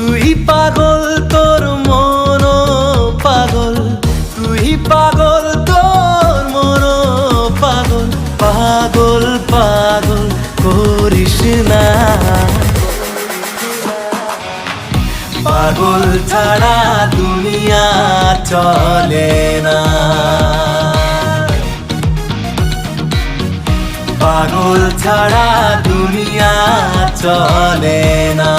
তুই পাগল তোর মন পাগল, তুই পাগল তোর মন পাগল, পাগল পাগল করিস না। পাগল ছাড়া দুনিয়া চলে না, পাগল ছাড়া দুনিয়া চলে না।